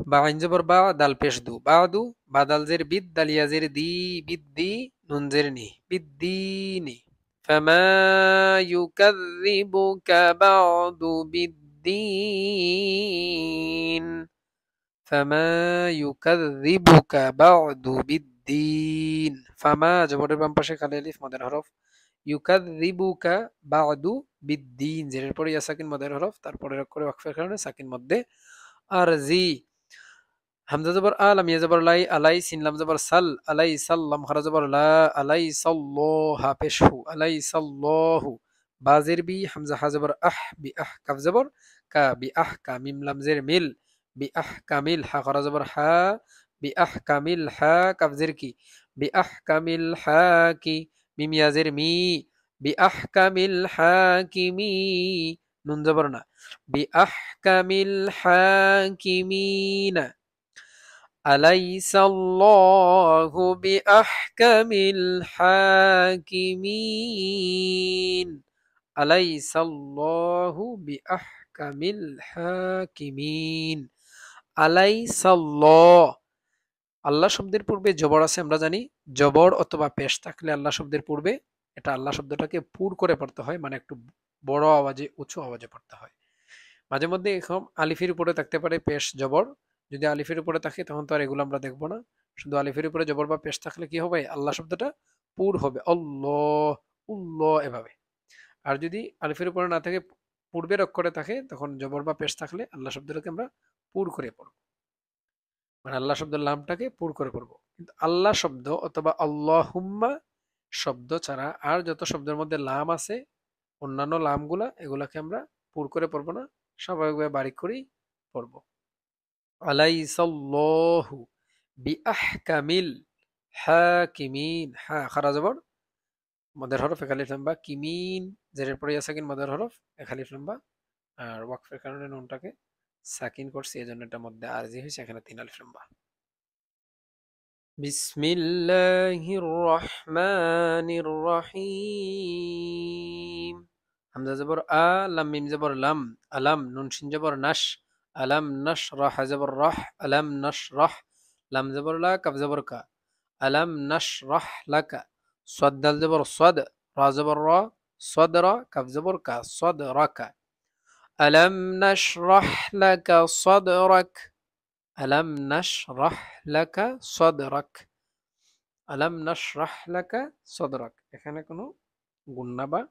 বা আইন জবর বা, দাল পেশ দু, বাদু, বা দাল জের বিদ, দাল ইয়া জের দি, বিদ্দি, নুন জের নি, বিদ্দিনি, فما يكذبك بعد بالدين فما يكذبك بعد بالدين ফামা জবরের বাম পাশে খালি আলিফ মদের হরফ ইউকাযযিবুকা বা'দু বিদ্দিন জেরের পরে ইয়া সাকিন মদের হরফ তারপরে অক্ষরে ওয়াকফের কারণে সাকিন মধ্যে আরজি হামজা জবর আ লাম ইয়া জবর লাই আলাই সিন লাম জবর সাল আলাই সাল্লাম খারা জবর লা আলাই সাল্লাহা পেশহু আলাই সাল্লাহু বাজের বি হামজা হা জবর আহ বি আহ কাফ জবর কা বি আহ কা মিম লাম জের মিল বি আহ কামিল হা খারা জবর হা বি আহ কামিল হা কাফ জের কি বি আহ কামিল হা কি মিম ইয়া জের মি বি আহ কামিল হা কি মি নুন জবর না বি আহ কামিল হা কি মি না أليس الله بأحكم الحاكمين أليس الله بأحكم الحاكمين أليس الله আল্লাহ শব্দের পূর্বে জবর আছে আমরা জানি জবর অথবা পেশ থাকলে আল্লাহ শব্দের পূর্বে এটা আল্লাহ শব্দটাকে পুর করে পড়তে হয় মানে একটু বড় আওয়াজে উঁচু আওয়াজে পড়তে হয় মাঝে মধ্যে এখন আলিফের উপরে থাকতে পারে পেশ জবর যদি আলিফের উপরে থাকে তখন তো আর এগুলো আমরা দেখবো না শুধু আলিফের উপরে জবর বা পেশ থাকলে কি হবে আল্লাহ শব্দটা পুর হবে আল্লাহ উল্লাহ এভাবে আর যদি আলিফের উপরে না থাকে পূর্বের অক্ষরে থাকে তখন জবর বা পেশ থাকলে আল্লাহ শব্দটাকে আমরা পুর করে পড়বো মানে আল্লাহ শব্দের লামটাকে পুর করে পড়বো কিন্তু আল্লাহ শব্দ অথবা আল্লাহুম্মা শব্দ ছাড়া আর যত শব্দের মধ্যে লাম আছে অন্যান্য লামগুলা এগুলাকে আমরা পুর করে পড়বো না স্বাভাবিকভাবে বারিক করেই পড়বো আলাইসাল্লাহু বিআহকামিল হাকিমিন হা খারা জবর মদের হরফ এক আলিফ লম্বা কিমিন জেরের পরে সাকিন মদের হরফ এক আলিফ লম্বা আর ওয়াকফের কারণে নুনটাকে সাকিন করছি এজন্য এটা মধ্যে আরজি হয়েছে এখানে তিন আলিফ লম্বা বিসমিল্লাহির রহমানির রহিম হামজা জবর আ লাম মিম জবর লাম আলাম নুন শিন জবর নাশ আলাম নাশরাহ জবর রাহ আলাম নাশরাহ লাম জবর লা কাফ জবর কা আলাম নাশরাহ লাকা صاد دال জবর صاد রা জবর রা صدر কাফ জবর কা صدرك আলাম নাশরাহ লাকা صدرك আলাম নাশরাহ লাকা صدرك আলাম নাশরাহ লাকা صدرك এখানে কোনো গুন্না বা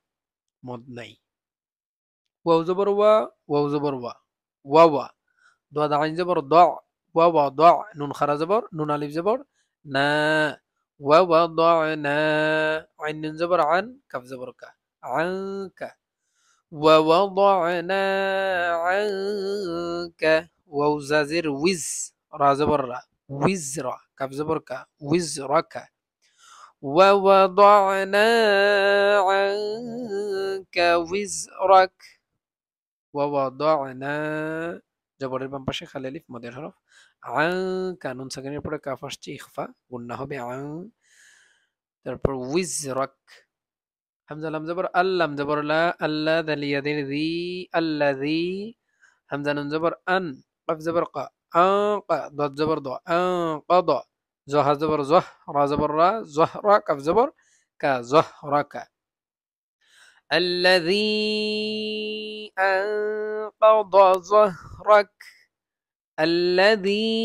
মদ নাই ওয়াও জবর ওয়া ওয়াও জবর ওয়া ওয়া ওয়া দোয়া দাইন জবর দ ওয়া ওয়া দ নুন খারা জবর নুন আলিফ জবর না ওয়া ওয়া দ না আইন নুন জবর আন কাফ জবর কা আনকা ওয়া ওয়া দ না আনকা ওয়াও জাজির উইজ রা জবর রা উইজরা কাফ জবর কা উইজরাকা ووضعنا عنك وزرك ووضعنا জবরের বাম পাশে খালি আলিফ মদের হরফ আনকা নুন সাকিনের পরে কাফ আসছে ইখফা গুন্না হবে আন তারপর উইজরাক হামজা লাম জবর আল্লাম জবর লা আল্লা দাল ইয়াদের জি আল্লাযী হামজা নুন জবর আন কাফ জবর কা আন কা দাদ জবর দ আন কাদা জহা জবর জহ রা জবর রা জহরা কাফ জবর কা জহরাকা الذي أنقض ظهرك الذي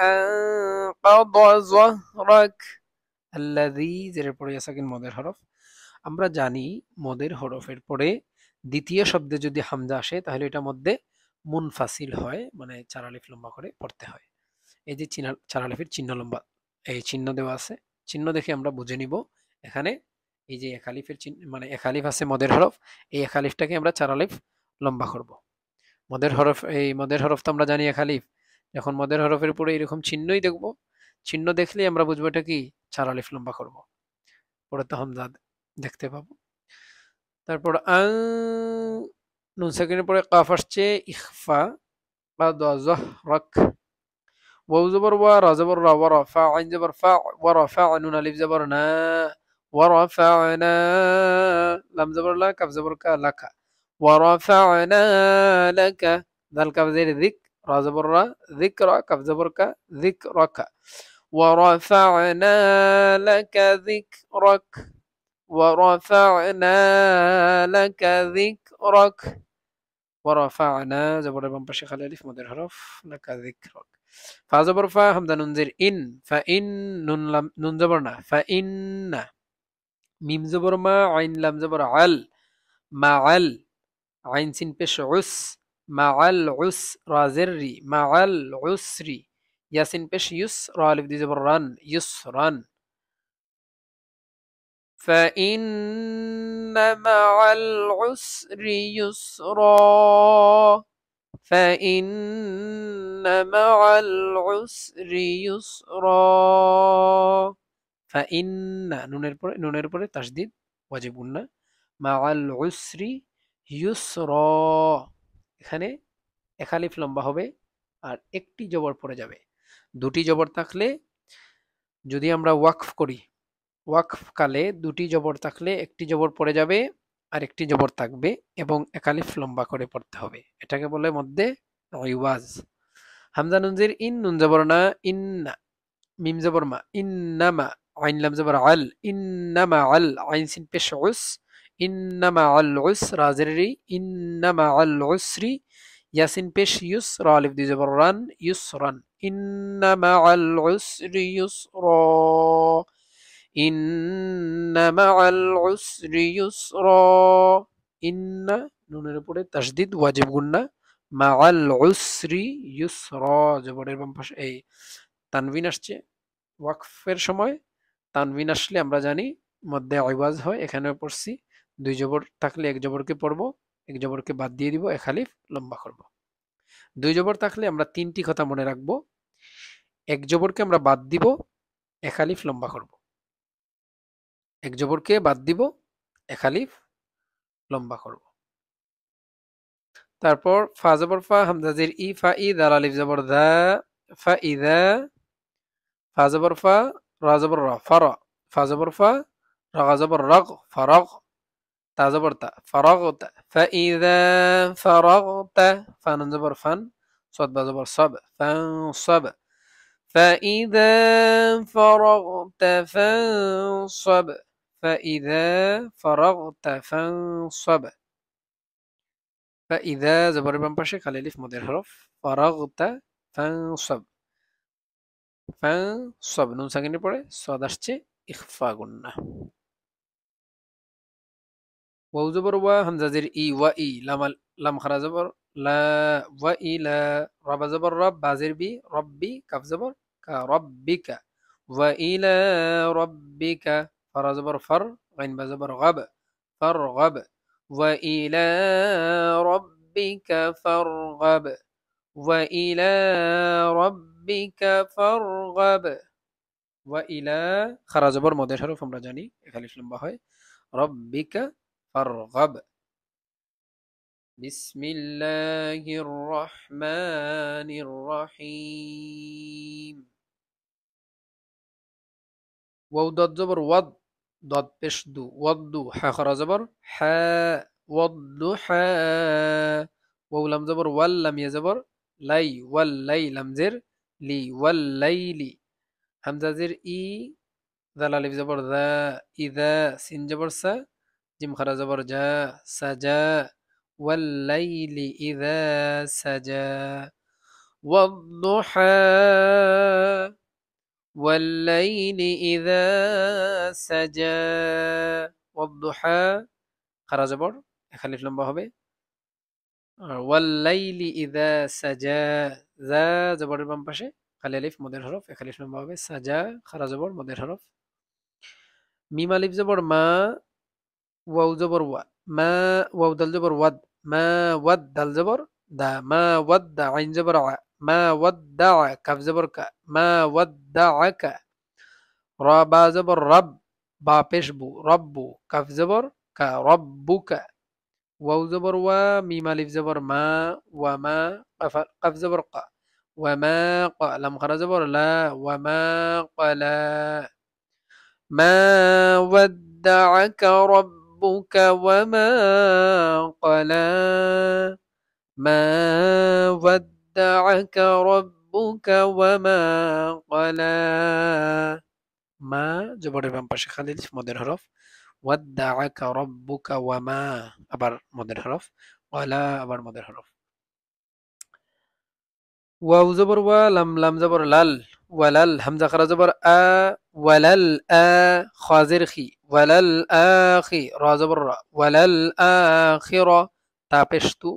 أنقض ظهرك الذي জেরের পরে সাকিন মদের হরফ আমরা জানি মদের হরফের পরে দ্বিতীয় শব্দে যদি হামজা আসে তাহলে এটা মধ্যে মুনফাসিল হয় মানে চার আলিফ লম্বা করে পড়তে হয় এই যে চার আলিফের চিহ্ন লম্বা এই চিহ্ন দেওয়া আছে চিহ্ন দেখে আমরা বুঝে নিব এখানে এই যে এক আলিফের চিহ্ন মানে এক আলিফ আছে মদের হরফ এই এক আলিফটাকে আমরা চার আলিফ লম্বা করব মদের হরফ এই মদের হরফ তো আমরা জানি এক আলিফ যখন মদের হরফের উপরে এরকম চিহ্নই দেখব চিহ্ন দেখলেই আমরা বুঝবো এটা কি চার আলিফ লম্বা করব পরে তো হামজা দেখতে পাবো তারপর আং নুন সাকিনের পরে কাফ আসছে ইখফা قد ظهرك واو زبر ورا زبر را ورفع عين زبر فع ورفع نون الف زبر نا ورفعنا لم زبر لا كف زبر كا لك ورفعنا لك ذل كف زير ذك را زبر را ذكرى كف زبر كا ذكرك ورفعنا لك ذكرك ورفعنا لك ذكرك ورفعنا زبر بام পাশে খালি আলিফ মদের হরফ لك ذكرك ফা জবর ফা হামজা নুন জের ইন فإن নুন লাম নুন জবর না فإن মিম জবর মা আইন লাম জবর আল মাআল আইন সিন পেশ উস মাআল উস রা জের রি মাআল উসরি ইয়াসিন পেশ ইউস রা আলিফ দি জবর রান ইউসরান فإن مع العسر يسرا فإن مع العسر يسرا فإن নুনের পরে তাসদিদ ওয়াজিব গুন্না মাআল উসরি ইউসরা এখানে এক আলিফ লম্বা হবে আর একটি জবর পড়ে যাবে দুটি জবর থাকলে যদি আমরা ওয়াকফ করি ওয়াকফ কালে দুটি জবর থাকলে একটি জবর পড়ে যাবে আর একটি জবর থাকবে এবং এক আলিফ লম্বা করে পড়তে হবে এটাকে বলে মধ্যে ইওয়াজ হামজা নুন জের ইন নুন জবর না ইন্না মিম জবর মা ইন্নামা আইন লাম জবর আল ইন্নামা আল আইন সিন পেশ উস ইন্নামা আল উস রা জের রি ইন্নামা আল উসরি ইয়াসিন পেশ ইউস রা আলিফ দি জবর রান ইউসরান ইন্নামা আল উসরি ইউসরা ইন্না মাআল উসরি ইউসরা ইন্না নুনের উপরে তাসদিদ ওয়াজিব গুন্না মাআল উসরি ইউসরা জবরের বাম পাশে এই তানবিন আসছে ওয়াকফের সময় তানবিন আসলে আমরা জানি মধ্যে আওয়াজ হয় এখানেও পড়ছি দুই জবর থাকলে এক জবরকে পড়বো এক জবরকে বাদ দিয়ে দিব এক আলিফ লম্বা করব দুই জবর থাকলে আমরা তিনটি কথা মনে রাখবো এক জবরকে আমরা বাদ দিব এক আলিফ লম্বা করব এক জবরকে বাদ দিব এক আলিফ লম্বা করব তারপর ফা জবর ফা হামজা জের ই ফা ই দাল আলিফ জবর দা ফা ইদা ফা জবর ফা রা জবর রা ফারা ফা জবর ফা রা জবর রাগ ফারাগ তা জবর তা ফারাগতা ফা ইদা ফারাগতা ফা নুন জবর ফান صاد با জবর সাব ফানসাব فإذا فرغت فانصب فإذا فرغت فانصب فإذا زبر বাম পাশে খালি আলিফ মদের হরফ فرغت فانصب فانصب নুন সাকিনের পরে সাদ আসছে ইখফা গুন্না ওয়াও জবর ওয়া হামজা জের ই ওয়া ই লাম খারা জবর লা ওয়া ইলা রাবা জবর রাব বা জের বি রব্বি কাফ জবর কা রব্বিকা ওয়া ইলা রব্বিকা ফারা জবর ফার গাইন বা জবর গাব ফারগাব ওয়া ইলা রব্বিকা ফারগাব ওয়া ইলা রব্বিকা ফারগাব ওয়া ইলা খারা জবর মদের হরফ আমরা জানি এক আলিফ লম্বা হয় রব্বিকা ফারগাব বিসমিল্লাহির রহমানির রহিম ওয়াও দদ জবর ওয়াদ দদ পেশ দু ওয়াদ্দু হা খারা জবর হা ওয়াদ্দু হা ওয়াও লাম জবর ওয়াল লাম ইয়া জবর লাই ওয়াল লাই লাম জের লি ওয়াল লাইলি হামজা জের ই দাল আলিফ জবর দা ইদা সিন জবর সা জিম খারা জবর জা সাজা ওয়াল লাইলি ইদা সাজা ওয়াদ্দুহা والليل إذا سجى والضحى খারা জবর এক আলিফ লম্বা হবে والليل إذا سجى যা জবরের বাম পাশে খালি আলিফ মদের হরফ এক আলিফ লম্বা হবে সাজা খারা জবর মদের হরফ মিম আলিফ জবর মা ওয়াও জবর ওয়া মা ওয়াও দাল জবর ওয়াদ মা ওয়াদ দাল জবর দা মা ওয়াদ্দা আইন জবর আ মা ওয়াদ্দা কাফ জবর কা মা ওয়াদ্দাআকা রা বা জবর রব বা পেশ বু রব্বু কাফ জবর কা রব্বুকা ওয়াও জবর ওয়া মিম আলিফ জবর মা ওয়া মা কাফ জবর কা ওয়া মা কা লাম খারা জবর লা ওয়া মা ক্বালা মা ওয়াদ্দাআকা রব্বুকা ওয়া মা ক্বালা মা ودعك ربك وما قلى মা জবরের বাম পাশে খালি আলিফ মদের হরফ ওয়াদ্দাআকা রাব্বুকা ওয়া মা, আবার মদের হরফ। ওয়ালা, আবার মদের হরফ। ওয়াও জবর ওয়া, লাম লাম জবর লাল, ওয়ালাল, হামজা খারা জবর আ, ওয়ালাল আ, খা জের খি, ওয়ালাল আখি, রা জবর রা, ওয়ালাল আখিরা, তা পেশ তু,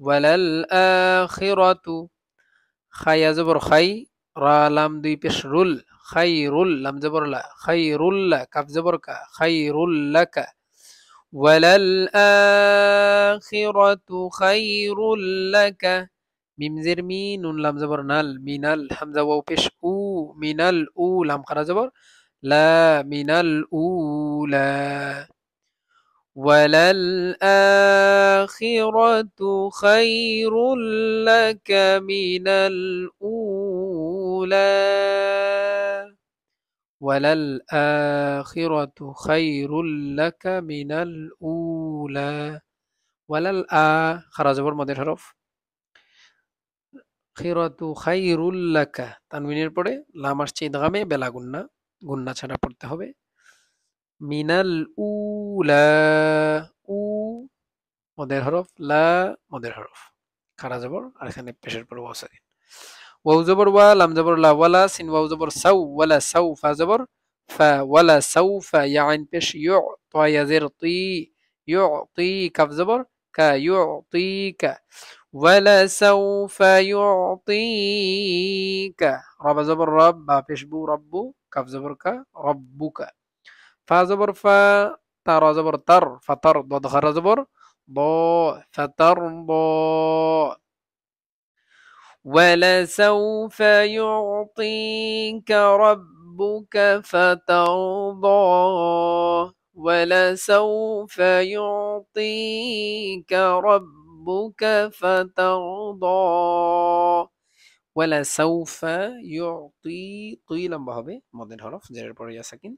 ওয়ালাল আখিরাতু, খায়া জবর খাই, রা লাম দুই পেশ রুল, খাইরুল, লাম জবর লা, খাইরুল্লা, কাফ জবর কা, খাইরুল্লাকা, ওয়ালাল আখিরাতু খাইরুল লাকা, মিম জের মি, নুন লাম জবর নাল, মিনাল, হামজা ওয়াও পেশ উ, মিনাল উ, লাম খারা জবর লা, মিনাল উলা, ওয়ালাল আখিরাতু খাইরুল লাকা মিনাল উলা, ওয়ালাল আখিরাতু খাইরুল লাকা মিনাল উলা, ওয়ালাল আ, খারা জবর মদের হরফ, খিরাতু খাইরুল লাকা, তানবিনের পরে লাম আসছে ইদগামে, বেলা গুন্না, গুন্না ছাড়া পড়তে হবে। মিনাল উলা, উ, মদের হরফ, লা, মদের হরফ, খারা জবর, আর এখানে পেশের পরে ওয়াও সাকিন। ওয়াও জবর ওয়া, লাম জবর লা, ওয়ালা, সিন ওয়াও জবর সাউ, ওয়ালা সাউ, ফা জবর ফা, ওয়ালা সাউফা, ইয়া আইন পেশ ইউ, তা ইয়া জের তি, ইউতি, কাফ জবর কা, ইউতিকা, ولسوف يعطيك، رب زبر رب، با پیش بو ربو، کف زبر کا، ربك، فا زبر فا، تا را زبر تر، فطر، ضاد خر زبر ضا، فترضى، ولسوف يعطيك ربك فترضى، ولسوف يعطيك ربك فترضى، ولسوف يعطي، طي লম্বা হবে, মদের হরফ, জেরের পরে ইয়া সাকিন,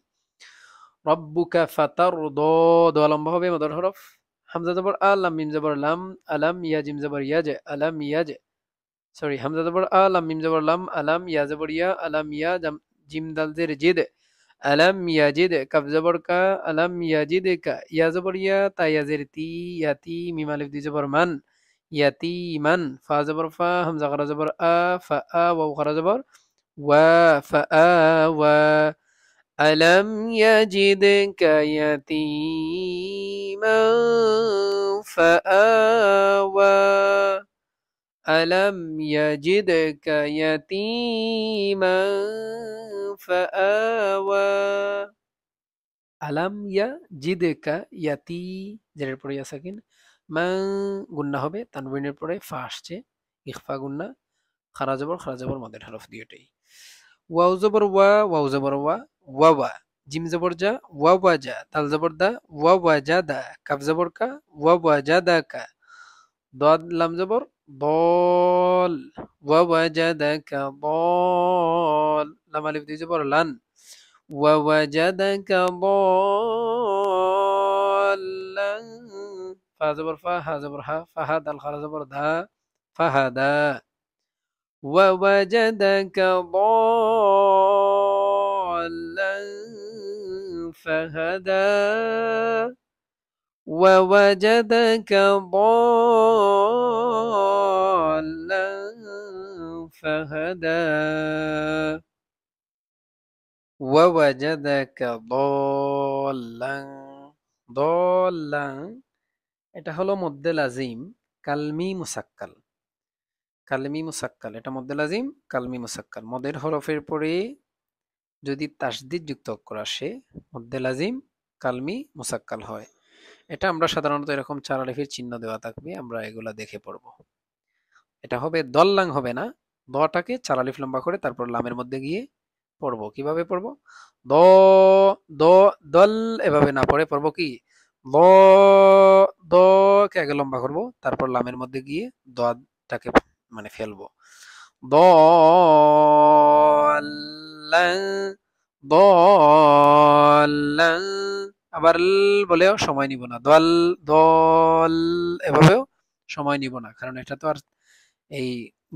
রব্বুকা ফাতারদা, দোয়া লম্বা হবে, মদের হরফ, হামজা জবর আ, লাম মিম জবর লাম, আলাম, ইয়া জিম জবর ইয়াজ, আলাম ইয়াজ, সরি, হামজা জবর আ, লাম মিম জবর লাম, আলাম, ইয়া জবর ইয়া, আলাম ইয়া, জিম দাল জের জিদ, আলাম ইয়াজিদ, কাফ জবর কা, আলাম ইয়াজিদকা, ইয়া জবর ইয়া, তা ইয়া জের তি, ইয়াতি, মিম আলিফ দুই জবর মান, ইয়াতিমান, ফা জবর ফা, হামজা খারা জবর আ, ফা আ, ওয়াও খারা জবর ওয়া, ফা আ ওয়া, আলাম ইয়াজিদকা ইয়াতীমান ফাআওয়া, আলাম ইয়াজিদকা ইয়াতীমান ফাআওয়া, আলাম ইয়াজিদকা ইয়াতি, জেরের পরে ইয়া সাকিন, মান, গুন্না হবে, তানবিনের পরে ফা আসছে, ইখফা গুন্না, খারা জবর মদের হরফ দুইটাই। ওয়াও জবর ওয়া, ওয়াও জবর ওয়া, ওয়াওয়া, জিম জবর জা, ওয়াওয়া জা, দাল জবর দা, ওয়াওয়া জা দা, কাফ জবর কা, ওয়াওয়া জা দা কা, দাদ লাম জবর দল, ওয়াওয়া জা দা কা দল, লাম আলিফ দুই জবর লান, ওয়াওয়া জা দা কা দলান, ফা জবর ফা, হা জবর হা, ফাহা, দাল খারা জবর ধা, ফাহাদা, ووجدك ضالا فهدى، ووجدك ضالا فهدى، ووجدك ضالا، ضالا, এটা হলো মদ্দে লাজিম, কালমি মুসাক্কাল, কালমি মুসাক্কাল, এটা মদ্দে লাজিম কালমি মুসাক্কাল, মদের হরফের পরে যদি তাসদিদ যুক্ত অক্ষর আসে মদ্দে লাজিম কালমি মুসাক্কাল হয়। এটা আমরা সাধারণত এরকম চার আলিফের চিহ্ন দেওয়া থাকবে, আমরা এগুলা দেখে পড়ব। এটা হবে দল্লাং হবে না, দটাকে চার আলিফ লম্বা করে তারপর লামের মধ্যে গিয়ে পড়বো। কিভাবে পড়বো? দ, দ, দল, এভাবে না পড়ে পড়বো কি দ, দ কে আগে লম্বা করবো, তারপর লামের মধ্যে গিয়ে দটাকে মানে ফেলবো। দলাং, দলাং, আবার বলেও সময় নিব না, দল, দল, এভাবেও সময় নিব না, কারণ এটা তো আর এই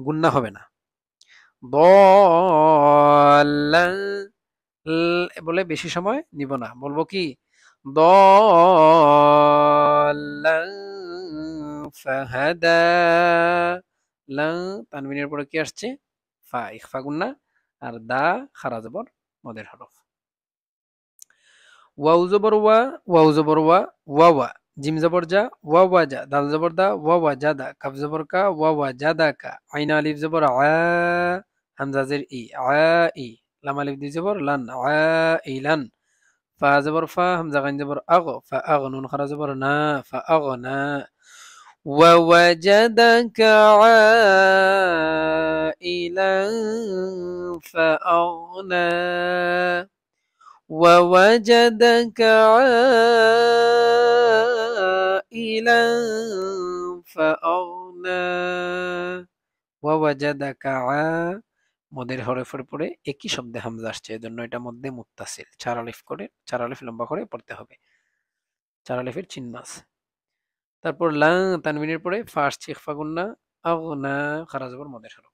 গুন্না হবে না। দলাং বলে বেশি সময় নিব না, বলবো কি দাল্লান ফাহাদা। লাং তানবিনের পরে কি আসছে? ফা, ইখফা গুন্না। আর দা খারা জবর মদের হরফ। ওয়াও জবর ওয়া, ওয়াও জবর ওয়া, ওয়াওয়া। জিম জবর যা, ওয়াওয়া যা। দাল জবর দা, ওয়াওয়া জাদা। কাফ জবর কা, ওয়াওয়া জাদা কা। আইন আলিফ জবর আ, হামজা জের ই, আ ই। লাম আলিফ দুই জবর লান, আ ইলান। ফা জবর ফা, হামজা গাইন জবর আগ, ফা আগ। নুন খারা জবর না, ফা আগ না। ووجدك عائلا فأغنى. ووجدك عائلا فأغنى. ووجدك মদের হরফের পরে একই শব্দে হামজা আসছে, এজন্য এটা মধ্যে মুত্তাসিল। চার আলিফ লম্বা করে পড়তে হবে। চার আলিফের চিহ্ন আছে। তারপর লা তানবিনের পরে ফা আসছে, ইখফা গুন্না। আগনা খারা জবর মদের হরফ।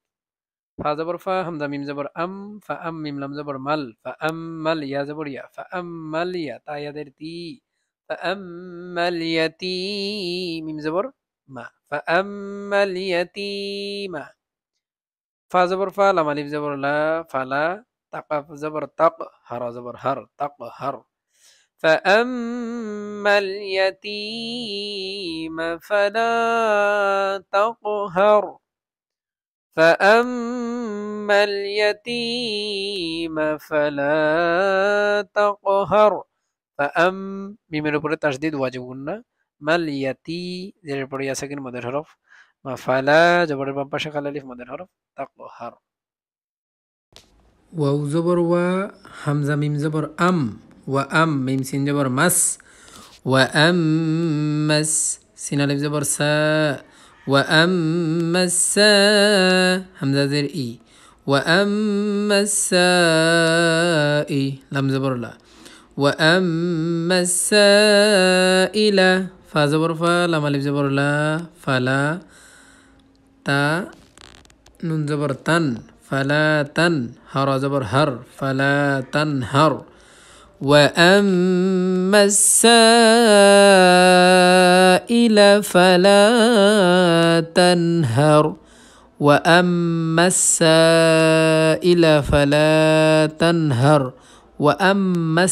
ফা জবর ফা, হামজা মিম জবর আম, ফা আম মিম লাম জবর মাল, ফা আম মাল। ইয়া জবর ইয়া, ফা আম মাল ইয়া। তা ইয়াদের তি, ফা আম মাল ইয়াতি। মিম জবর মা, ফা আম মাল ইয়াতিমা। ফা জবর ফা, লাম আলিফ জবর লা, ফালা। তাকাফ জবর তাক, হারা জবর হার, তাক হার। فأما اليتيم فلا تقهر. فأما اليتيم فلا تقهر. فأم মিমের উপরে তাসদিদ ওয়াজিব গুন্না। মাল ইয়াতি জেরের পরে ইয়া সাকিন মদের হরফ। মা ফালা জবরের বাম পাশে খালি আলিফ মদের হরফ। তাকহার। ওয়াও জবর ওয়া, হামজা মিম জবর আম, ওয়া আম মিম সিন জবর মাস, ওয়া আম মাস। সিন আলিফ জবর সা, ওয়া আম মাস সা। হামজা জের ই, ওয়া আম মাস সা ই। লাম জবর লা, ওয়া আম মাস সা ইলা। ফা জবর ফা, লাম আলিফ জবর লা, ফালা। তা নুন জবর তান, ফালা তান। হারা জবর হার, ফালা তানহার। وأما السائل فلا تنهر. وأما السائل فلا تنهر. وأما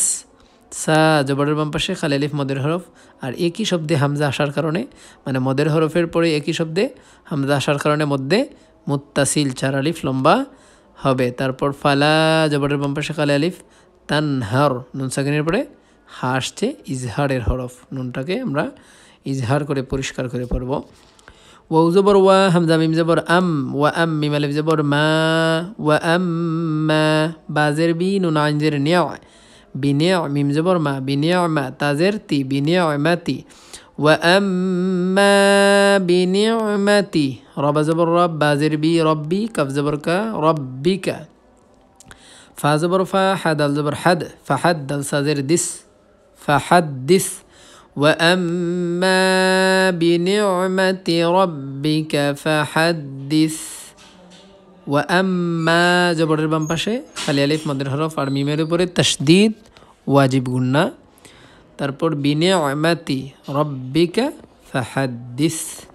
সা জবরের বাম পাশে খালি আলিফ মদের হরফ। আর একই শব্দে হামজা আসার কারণে, মানে মদের হরফের পরে একই শব্দে হামজা আসার কারণে মধ্যে মুত্তাসিল চার আলিফ লম্বা হবে। তারপর ফালা জবরের বাম পাশে খালি আলিফ, তানহার নুন সাকিনের পরে হা আসছে, ইজহারের হরফ। নুনটাকে আমরা ইজহার করে পরিষ্কার করে পড়ব। ওয়াও জবর ওয়া, হামজা মিম জবর আম, ওয়া আম মিম আলিফ জবর মা, ওয়া আম্মা। বাজের বি, নুন আইন জের নিয়া, বিনিয়া মিম জবর মা, বিনিয়ামা। তাজের তি, বিনিয়ামাতি। ওয়া আম্মা বিনিয়ামাতি। রবা জবর রব, বাজের বি রব্বি, কাফ জবর কা, রব্বিকা। ফা জবর ফা, হা দাল জবর হাদ, ফাহাদ দাল সাজের দিস, ফাহাদ্দিস। وأما بنعمة ربك فحدث. وأما জবরের বাম পাশে খালি আলিফ মদের হরফ আর মিমের উপরে তাসদিদ ওয়াজিব গুন্না। তারপর বিনিআমাতি রব্বিকা ফাহাদ্দিস।